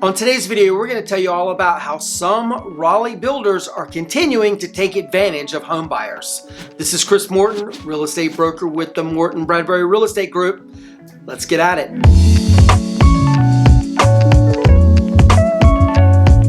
On today's video, we're going to tell you all about how some Raleigh builders are continuing to take advantage of home buyers. This is Chris Morton, real estate broker with the Morton Bradbury Real Estate Group. Let's get at it.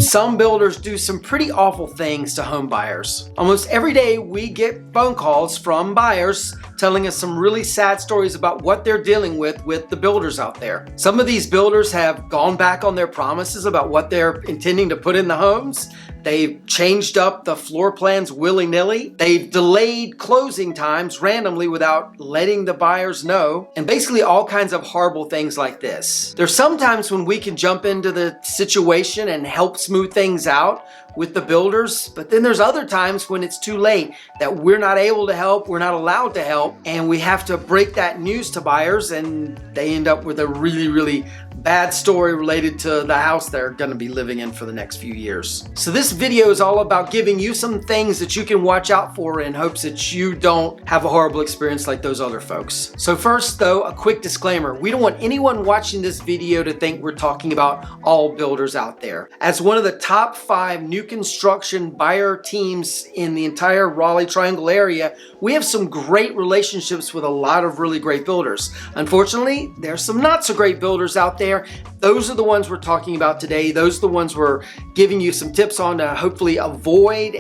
Some builders do some pretty awful things to home buyers. Almost every day we get phone calls from buyers telling us some really sad stories about what they're dealing with the builders out there. Some of these builders have gone back on their promises about what they're intending to put in the homes. They've changed up the floor plans willy-nilly. They've delayed closing times randomly without letting the buyers know, and basically all kinds of horrible things like this. There's sometimes when we can jump into the situation and help smooth things out with the builders, but then there's other times when it's too late, that we're not able to help, we're not allowed to help, and we have to break that news to buyers, and they end up with a really bad story related to the house they're going to be living in for the next few years. So this video is all about giving you some things that you can watch out for in hopes that you don't have a horrible experience like those other folks. So first though, a quick disclaimer. We don't want anyone watching this video to think we're talking about all builders out there. As one of the top 5 new construction buyer teams in the entire Raleigh Triangle area, we have some great relationships with a lot of really great builders. Unfortunately, there's some not so great builders out there. Those are the ones we're talking about today. Those are the ones we're giving you some tips on to hopefully avoid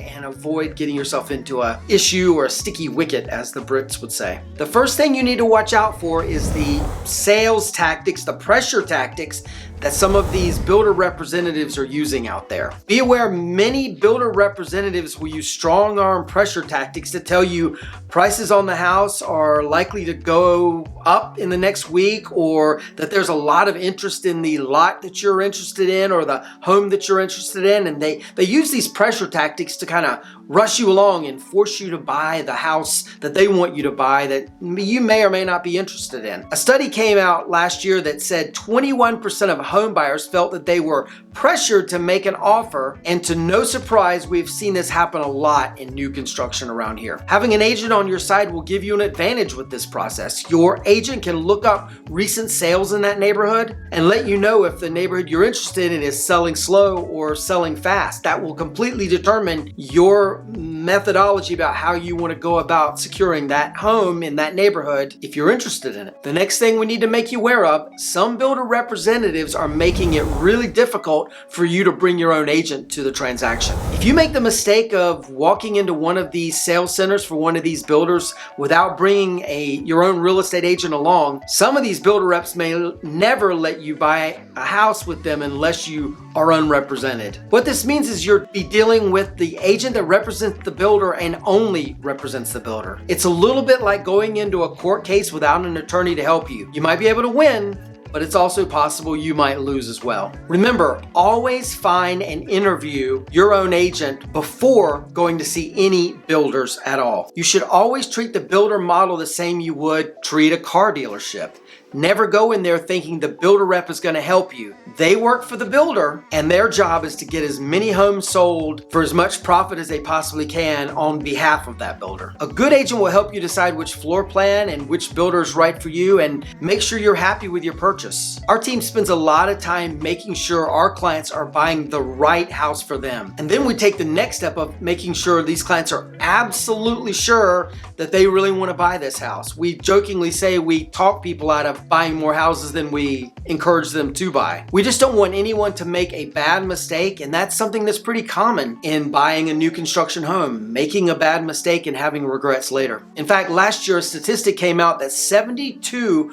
getting yourself into a issue or a sticky wicket, as the Brits would say. The first thing you need to watch out for is the sales tactics, the pressure tactics that some of these builder representatives are using out there. Be aware, many builder representatives will use strong arm pressure tactics to tell you prices on the house are likely to go up in the next week, or that there's a lot of interest in the lot that you're interested in or the home that you're interested in, and they use these pressure tactics to kind of rush you along and force you to buy the house that they want you to buy that you may or may not be interested in. A study came out last year that said 21% of home buyers felt that they were pressured to make an offer, and to no surprise, we've seen this happen a lot in new construction around here. Having an agent on your side will give you an advantage with this process. Your agent can look up recent sales in that neighborhood and let you know if the neighborhood you're interested in is selling slow or selling fast. That will completely determine your methodology about how you want to go about securing that home in that neighborhood if you're interested in it. The next thing we need to make you aware of, some builder representatives are making it really difficult for you to bring your own agent to the transaction. If you make the mistake of walking into one of these sales centers for one of these builders without bringing your own real estate agent along, some of these builder reps may never let you buy a house with them unless you are unrepresented. What this means is you'll be dealing with the agent that represents the builder and only represents the builder. It's a little bit like going into a court case without an attorney to help you. You might be able to win, but it's also possible you might lose as well. Remember, always find and interview your own agent before going to see any builders at all. You should always treat the builder model the same you would treat a car dealership. Never go in there thinking the builder rep is going to help you. They work for the builder, and their job is to get as many homes sold for as much profit as they possibly can on behalf of that builder. A good agent will help you decide which floor plan and which builder is right for you, and make sure you're happy with your purchase. Our team spends a lot of time making sure our clients are buying the right house for them. And then we take the next step of making sure these clients are absolutely sure that they really want to buy this house. We jokingly say we talk people out of buying more houses than we encourage them to buy. We just don't want anyone to make a bad mistake, and that's something that's pretty common in buying a new construction home, making a bad mistake and having regrets later. In fact, last year a statistic came out that 72%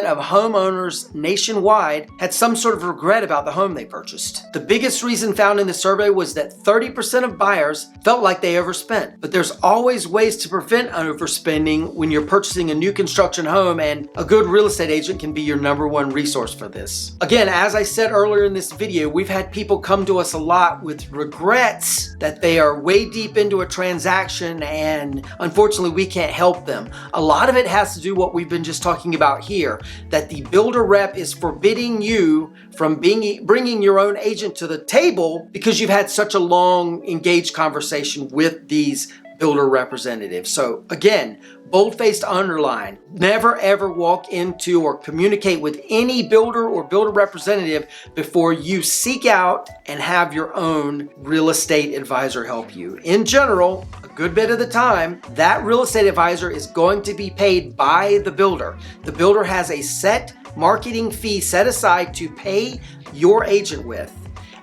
of homeowners nationwide had some sort of regret about the home they purchased. The biggest reason found in the survey was that 30% of buyers felt like they overspent. But there's always ways to prevent overspending when you're purchasing a new construction home, and a good real estate agent can be your #1 resource for this. Again, as I said earlier in this video, we've had people come to us a lot with regrets that they are way deep into a transaction and unfortunately we can't help them. A lot of it has to do what we've been just talking about here, that the builder rep is forbidding you from bringing your own agent to the table because you've had such a long engaged conversation with these builder representative. So again, bold-faced underline, never ever walk into or communicate with any builder or builder representative before you seek out and have your own real estate advisor help you. In general, a good bit of the time, that real estate advisor is going to be paid by the builder. The builder has a set marketing fee set aside to pay your agent with.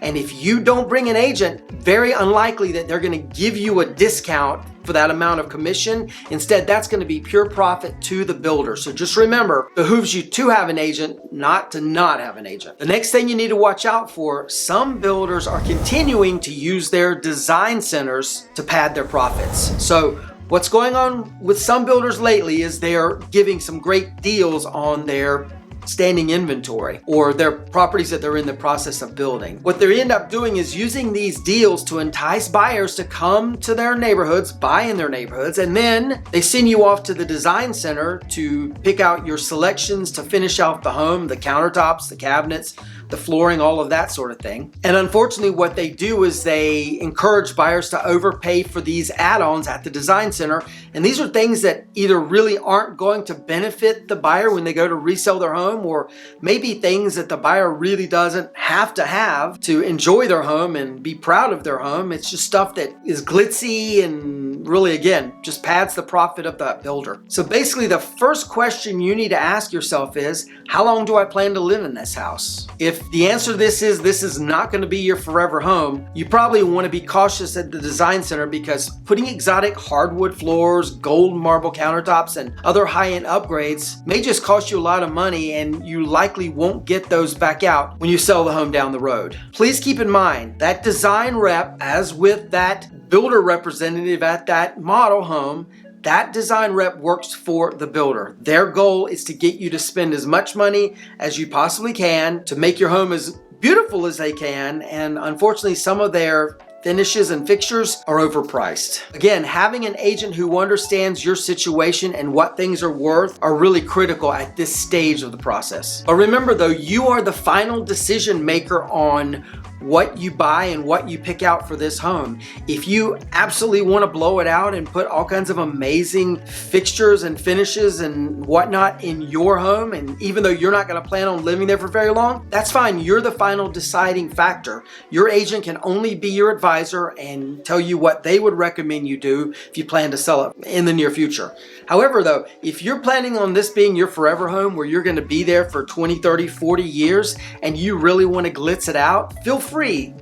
And if you don't bring an agent, very unlikely that they're going to give you a discount for that amount of commission. Instead, that's going to be pure profit to the builder. So just remember, it behooves you to have an agent, not to not have an agent. The next thing you need to watch out for, some builders are continuing to use their design centers to pad their profits. So what's going on with some builders lately is they are giving some great deals on their standing inventory or their properties that they're in the process of building. What they end up doing is using these deals to entice buyers to come to their neighborhoods, buy in their neighborhoods, and then they send you off to the design center to pick out your selections to finish off the home, the countertops, the cabinets, the flooring, all of that sort of thing. And unfortunately, what they do is they encourage buyers to overpay for these add-ons at the design center. And these are things that either really aren't going to benefit the buyer when they go to resell their home, or maybe things that the buyer really doesn't have to enjoy their home and be proud of their home. It's just stuff that is glitzy and really, again, just pads the profit of that builder. So basically, the first question you need to ask yourself is, how long do I plan to live in this house? If the answer to this is not going to be your forever home, you probably want to be cautious at the design center, because putting exotic hardwood floors, gold marble countertops, and other high-end upgrades may just cost you a lot of money, and you likely won't get those back out when you sell the home down the road. Please keep in mind that design rep, as with that builder representative at that model home, that design rep works for the builder. Their goal is to get you to spend as much money as you possibly can to make your home as beautiful as they can, and unfortunately some of their finishes and fixtures are overpriced. Again, having an agent who understands your situation and what things are worth are really critical at this stage of the process. But remember though, you are the final decision maker on what you buy and what you pick out for this home. If you absolutely want to blow it out and put all kinds of amazing fixtures and finishes and whatnot in your home, and even though you're not going to plan on living there for very long, that's fine. You're the final deciding factor. Your agent can only be your advisor and tell you what they would recommend you do if you plan to sell it in the near future. However though, if you're planning on this being your forever home where you're going to be there for 20, 30, 40 years and you really want to glitz it out, feel free.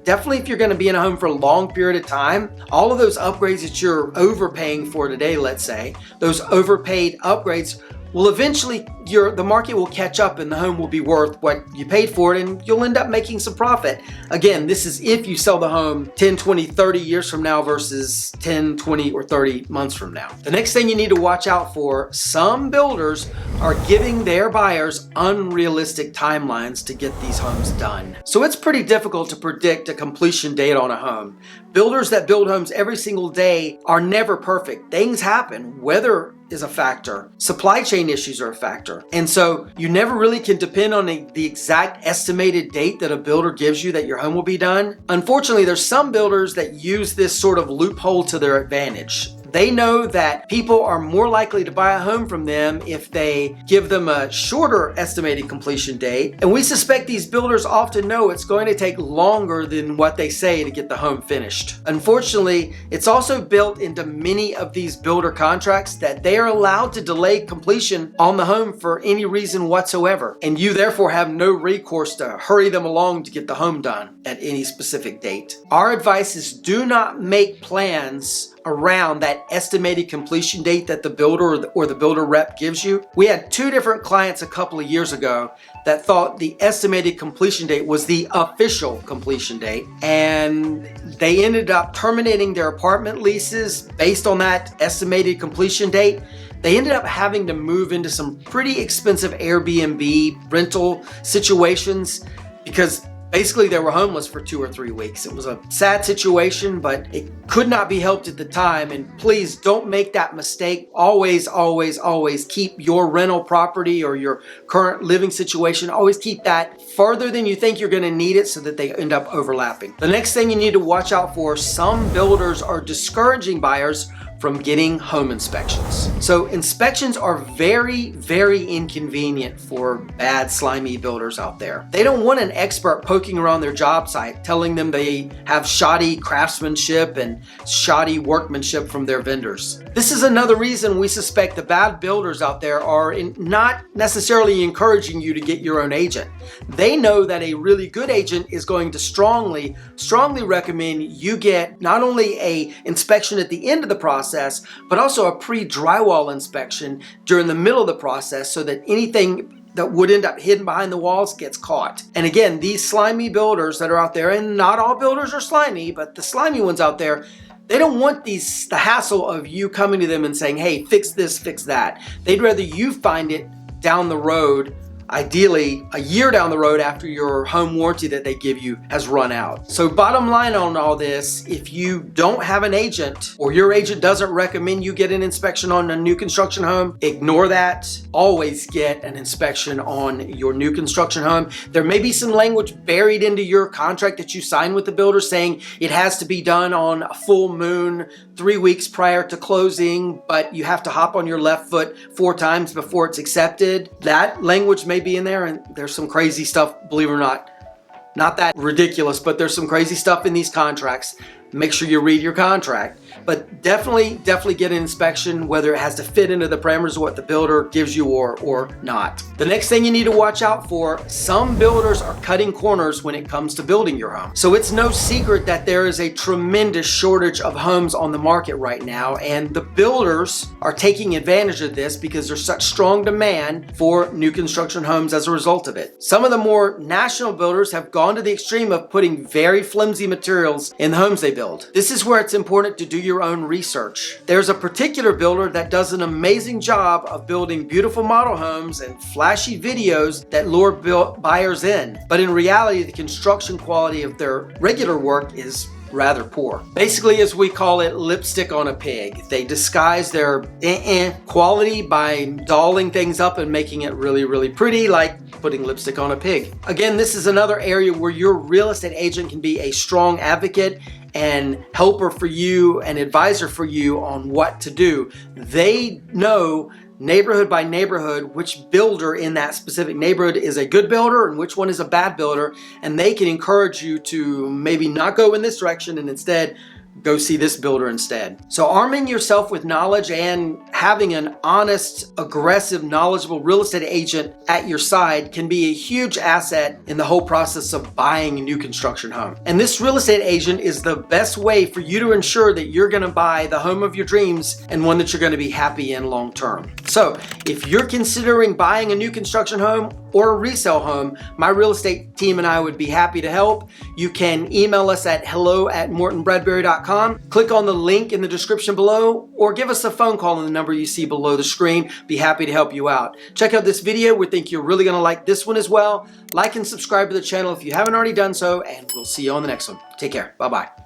Definitely if you're going to be in a home for a long period of time, all of those upgrades that you're overpaying for today, let's say, those overpaid upgrades will eventually, the market will catch up and the home will be worth what you paid for it, and you'll end up making some profit. Again, this is if you sell the home 10, 20, 30 years from now versus 10, 20, or 30 months from now. The next thing you need to watch out for, some builders are giving their buyers unrealistic timelines to get these homes done. So it's pretty difficult to predict a completion date on a home. Builders that build homes every single day are never perfect. Things happen. Weather is a factor. Supply chain issues are a factor. And so you never really can depend on the exact estimated date that a builder gives you that your home will be done. Unfortunately, there's some builders that use this sort of loophole to their advantage. They know that people are more likely to buy a home from them if they give them a shorter estimated completion date. And we suspect these builders often know it's going to take longer than what they say to get the home finished. Unfortunately, it's also built into many of these builder contracts that they are allowed to delay completion on the home for any reason whatsoever. And you therefore have no recourse to hurry them along to get the home done at any specific date. Our advice is do not make plans around that estimated completion date that the builder or the builder rep gives you. We had two different clients a couple of years ago that thought the estimated completion date was the official completion date, and they ended up terminating their apartment leases based on that estimated completion date. They ended up having to move into some pretty expensive Airbnb rental situations because basically they were homeless for 2 or 3 weeks. It was a sad situation, but it could not be helped at the time. And please don't make that mistake. Always, always, always keep your rental property or your current living situation, always keep that further than you think you're going to need it so that they end up overlapping. The next thing you need to watch out for, some builders are discouraging buyers from getting home inspections. So inspections are very, very inconvenient for bad, slimy builders out there. They don't want an expert poking around their job site telling them they have shoddy craftsmanship and shoddy workmanship from their vendors. This is another reason we suspect the bad builders out there are not necessarily encouraging you to get your own agent. They know that a really good agent is going to strongly recommend you get not only an inspection at the end of the process, but also a pre-drywall inspection during the middle of the process so that anything that would end up hidden behind the walls gets caught. And again, these slimy builders that are out there, and not all builders are slimy, but the slimy ones out there, they don't want the hassle of you coming to them and saying, hey, fix this, fix that. They'd rather you find it down the road, ideally a year down the road after your home warranty that they give you has run out. So bottom line on all this, if you don't have an agent or your agent doesn't recommend you get an inspection on a new construction home, ignore that. Always get an inspection on your new construction home. There may be some language buried into your contract that you sign with the builder saying it has to be done on a full moon 3 weeks prior to closing, but you have to hop on your left foot 4 times before it's accepted. That language may be in there, and there's some crazy stuff, believe it or not. Not that ridiculous, but there's some crazy stuff in these contracts. Make sure you read your contract. But definitely get an inspection, whether it has to fit into the parameters of what the builder gives you or not. The next thing you need to watch out for, some builders are cutting corners when it comes to building your home. So it's no secret that there is a tremendous shortage of homes on the market right now, and the builders are taking advantage of this because there's such strong demand for new construction homes as a result of it. Some of the more national builders have gone to the extreme of putting very flimsy materials in the homes they build. This is where it's important to do your own research. There's a particular builder that does an amazing job of building beautiful model homes and flashy videos that lure buyers in. But in reality, the construction quality of their regular work is rather poor. Basically, as we call it, lipstick on a pig. They disguise their quality by dolling things up and making it really, really pretty, like putting lipstick on a pig. Again, this is another area where your real estate agent can be a strong advocate and helper for you, an advisor for you on what to do. They know neighborhood by neighborhood which builder in that specific neighborhood is a good builder and which one is a bad builder, and they can encourage you to maybe not go in this direction and instead go see this builder instead. So arming yourself with knowledge and having an honest, aggressive, knowledgeable real estate agent at your side can be a huge asset in the whole process of buying a new construction home. And this real estate agent is the best way for you to ensure that you're going to buy the home of your dreams and one that you're going to be happy in long term. So if you're considering buying a new construction home or a resale home, my real estate team and I would be happy to help. You can email us at hello@mortonbradbury.com. Click on the link in the description below, or give us a phone call on the number you see below the screen. Be happy to help you out. Check out this video. We think you're really going to like this one as well. Like and subscribe to the channel if you haven't already done so, and we'll see you on the next one. Take care. Bye-bye.